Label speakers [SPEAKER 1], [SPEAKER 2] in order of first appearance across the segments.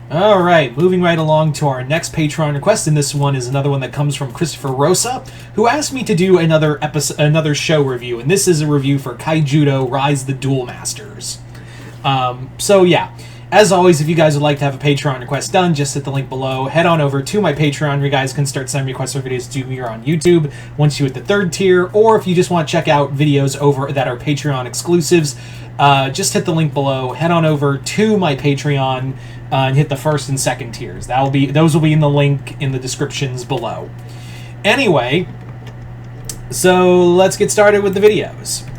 [SPEAKER 1] Alright, moving right along to our next Patreon request, and this one is another one that comes from Christopher Rosa, who asked me to do another show review, and this is a review for Kaijudo Rise the Duel Masters. So yeah, as always, if you guys would like to have a Patreon request done, just hit the link below, head on over to my Patreon, where you guys can start sending requests for videos to me here on YouTube, once you hit the 3rd tier, or if you just want to check out videos over that are Patreon exclusives, just hit the link below, head on over to my Patreon, and hit the 1st and 2nd tiers. Those will be in the link in the descriptions below. Anyway, so let's get started with the videos.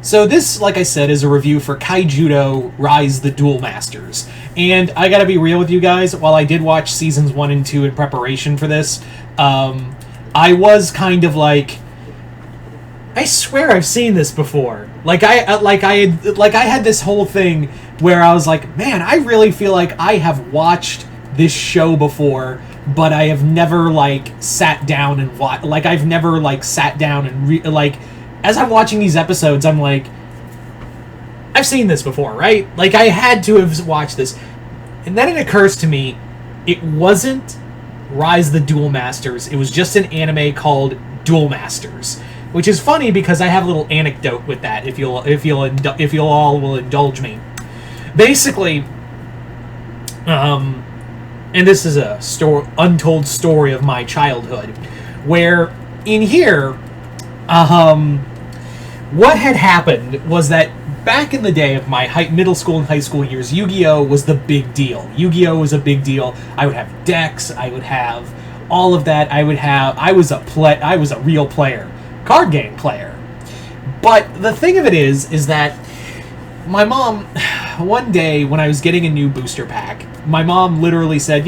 [SPEAKER 1] So this, like I said, is a review for Kaijudo Rise the Duel Masters. And I gotta be real with you guys, while I did watch seasons 1 and 2 in preparation for this, I was kind of like, I swear I've seen this before. I had this whole thing where I was like, man, I really feel like I have watched this show before, but I have never sat down and watched. I've never sat down and as I'm watching these episodes, I'm like, I've seen this before, right? I had to have watched this, and then it occurs to me, it wasn't Rise the Duel Masters. It was just an anime called Duel Masters. Which is funny because I have a little anecdote with that. If you'll all will indulge me. Basically, and this is a untold story of my childhood, where in here, what had happened was that back in the day of my middle school and high school years, Yu-Gi-Oh was the big deal. Yu-Gi-Oh was a big deal. I would have decks. I would have all of that. I was a real player. Card game player. But the thing of it is that my mom, one day when I was getting a new booster pack, my mom literally said,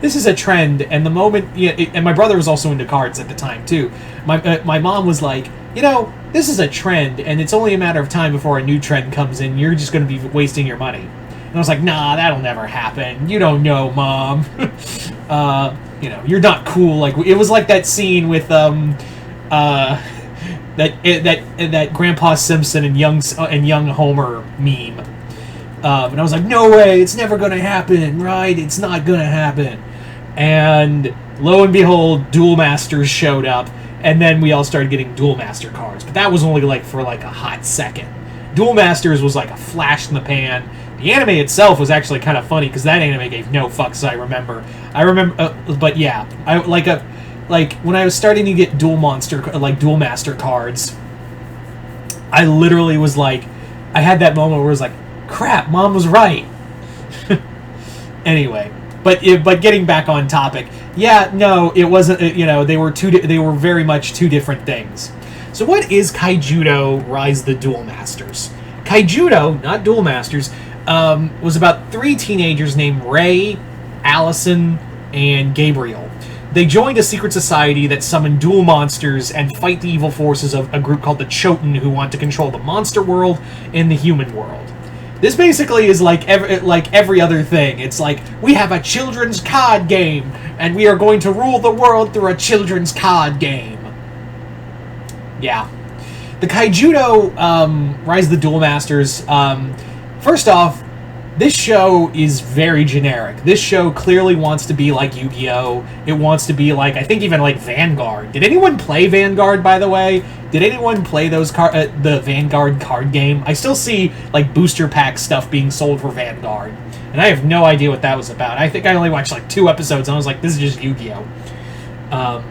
[SPEAKER 1] this is a trend, and the moment, and my brother was also into cards at the time too, my mom was like, this is a trend, and it's only a matter of time before a new trend comes in, you're just going to be wasting your money. And I was like, nah, that'll never happen, you don't know, Mom. You're not cool. It was like that scene with, that Grandpa Simpson and young Homer meme, and I was like, no way, it's never gonna happen, right? It's not gonna happen. And lo and behold, Duel Masters showed up, and then we all started getting Duel Master cards. But that was only for a hot second. Duel Masters was like a flash in the pan. The anime itself was actually kind of funny because that anime gave no fucks. I remember, but yeah, when I was starting to get Duel Master cards, I literally was like, I had that moment where I was like, crap, Mom was right. Anyway, but getting back on topic, yeah, no, it wasn't. They were very much two different things. So what is Kaijudo Rise the Duel Masters? Kaijudo, not Duel Masters, was about 3 teenagers named Ray, Allison, and Gabriel. They joined a secret society that summoned duel monsters and fight the evil forces of a group called the Choten, who want to control the monster world and the human world. This basically is like every other thing. It's like, we have a children's card game, and we are going to rule the world through a children's card game. Yeah. The Kaijudo Rise of the Duel Masters, first off, this show is very generic. This show clearly wants to be like Yu-Gi-Oh! It wants to be I think even Vanguard. Did anyone play Vanguard, by the way? Did anyone play the Vanguard card game? I still see booster pack stuff being sold for Vanguard, and I have no idea what that was about. I think I only watched 2 episodes, and I was like, this is just Yu-Gi-Oh!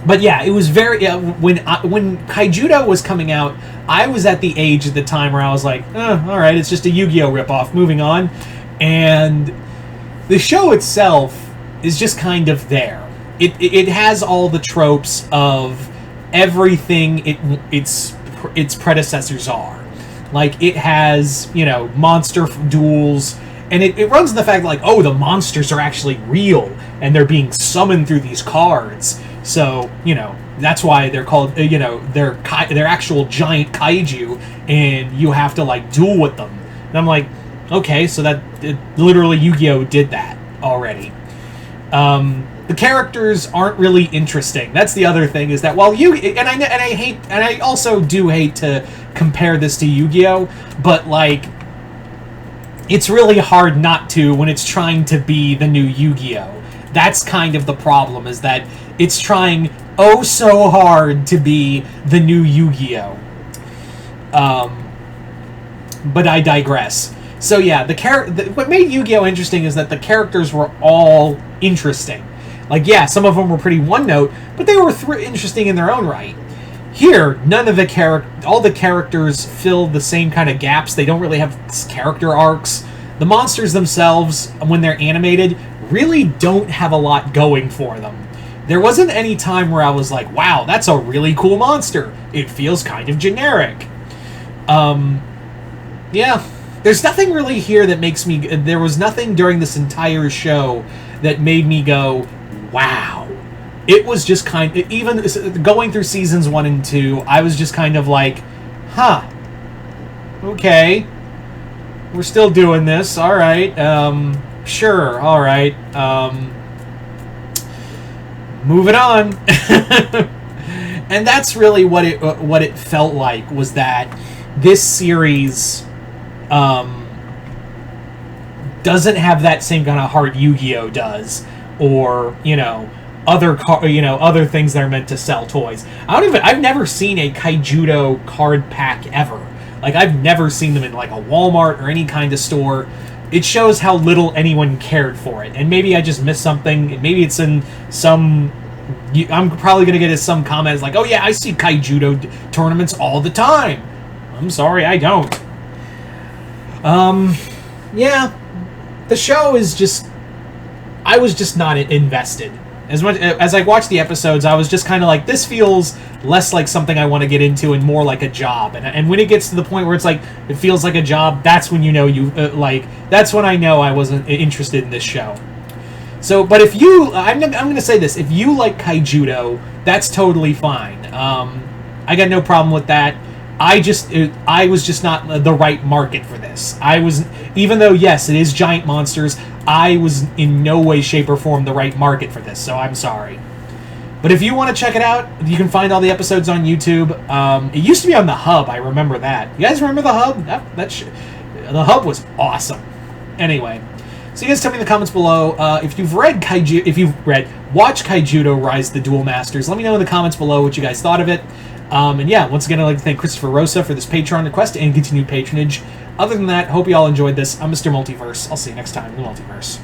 [SPEAKER 1] But yeah, it was very when Kaijudo was coming out, I was at the age at the time where I was like, all right, it's just a Yu-Gi-Oh ripoff. Moving on, and the show itself is just kind of there. It has all the tropes of everything its predecessors are. It has monster duels, and it runs in the fact the monsters are actually real and they're being summoned through these cards. So, that's why they're called, they're actual giant kaiju, and you have to, duel with them. And I'm like, okay, so literally Yu-Gi-Oh! Did that already. The characters aren't really interesting. That's the other thing, is that while I also do hate to compare this to Yu-Gi-Oh! But, it's really hard not to when it's trying to be the new Yu-Gi-Oh! That's kind of the problem, is that it's trying oh so hard to be the new Yu-Gi-Oh! But I digress. So yeah, what made Yu-Gi-Oh! Interesting is that the characters were all interesting. Like, yeah, some of them were pretty one-note, but they were interesting in their own right. Here, none of all the characters fill the same kind of gaps. They don't really have character arcs. The monsters themselves, when they're animated, really don't have a lot going for them. There wasn't any time where I was like, wow, that's a really cool monster. It feels kind of generic. Yeah, there's nothing really here that makes me... There was nothing during this entire show that made me go, wow. It was just kind of... Even going through seasons 1 and 2, I was just kind of like, huh. Okay. We're still doing this. All right. Sure. All right. Moving on. And that's really what it felt like, was that this series doesn't have that same kind of heart Yu-Gi-Oh! Does, or other things that are meant to sell toys. I've never seen a Kaijudo card pack ever. Like, I've never seen them in like a Walmart or any kind of store. It shows how little anyone cared for it. And maybe I just missed something. Maybe it's in some... I'm probably going to get some comments like, oh yeah, I see Kaijudo tournaments all the time. I'm sorry, I don't. Yeah. The show is just... I was just not invested. As much as I watched the episodes, I was just kind of like, this feels less like something I want to get into and more like a job. And when it gets to the point where it's like, it feels like a job, that's when that's when I know I wasn't interested in this show. So, but if you, I'm going to say this, if you like Kaijudo, that's totally fine. I got no problem with that. I was just not the right market for this. Even though, yes, it is giant monsters, I was in no way, shape, or form the right market for this, so I'm sorry. But if you want to check it out, you can find all the episodes on YouTube. It used to be on the Hub, I remember that. You guys remember the Hub? The Hub was awesome. Anyway, so you guys tell me in the comments below, if you've watched Kaijudo Rise the Duel Masters, let me know in the comments below what you guys thought of it. And yeah, once again, I'd like to thank Christopher Rosa for this Patreon request and continued patronage. Other than that, hope you all enjoyed this. I'm Mr. Multiverse. I'll see you next time in the Multiverse.